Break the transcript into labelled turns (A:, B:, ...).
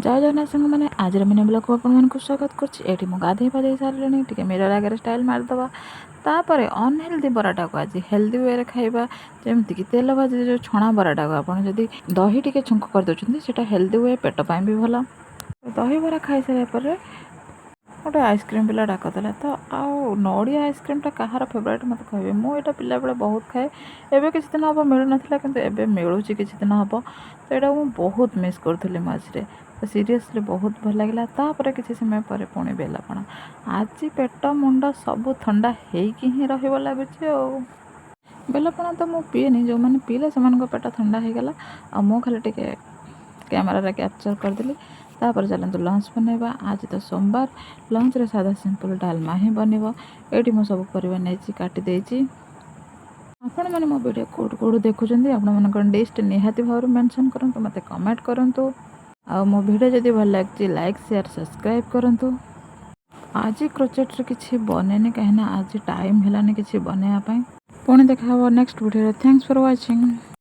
A: जय जगन्नाथ संग मैंने आज मिनी ब्लॉग को आपको स्वागत कर गाधे पाधे सारे टे मिरर आगे स्टाइल मारिदे तापर अनहेल्दी बराटा को आज हेल्दी वे खाइबा जमीक तेल भाजी जो छणा बराटा को आप दही टे छुंक कर दौरान से हेल्दी वे पेट पाई भी भल दही बरा खाई सारे पर गोटे आइसक्रीम पिला डाकदेला तो आउ नड़िया आइसक्रीमटा कहार फेवरेट मत कहे मुझे पिला बेले बहुत खाए एवं किसी दिन हम मिलू ना कि मिलूँ किसी दिन हम तो यहाँ मुझे बहुत मिस करी मझे तो सीरियसली बहुत भल लगे तापर किसी समय पर पुणी बेलापण आज पेट मुंड सब थंडा होगी ही लगुच बेलापण तो मुझे पीएनी जो मैंने पीले से पेट थंडा हो गला आ मु खाली टिके कैमेरा कैप्चर करदेली तापर चलते लंच बनवा आज तो सोमवार लंच रे सादा सिंपल डालमा ही बनव ये मुझे सब पर नहीं काटिदे आपण मैंने मो वीडियो कौट कौट देखुं आपण लिस्ट निहाती भाव मेंशन करूँ मत कमेंट करूँ आ मो वीडियो जदि भल लगे लाइक शेयर सब्सक्राइब करूँ आज क्रोचेट किसी बनेनी कहीं आज टाइम है किसी बनवाई पुणी देखा next video thanks for watching.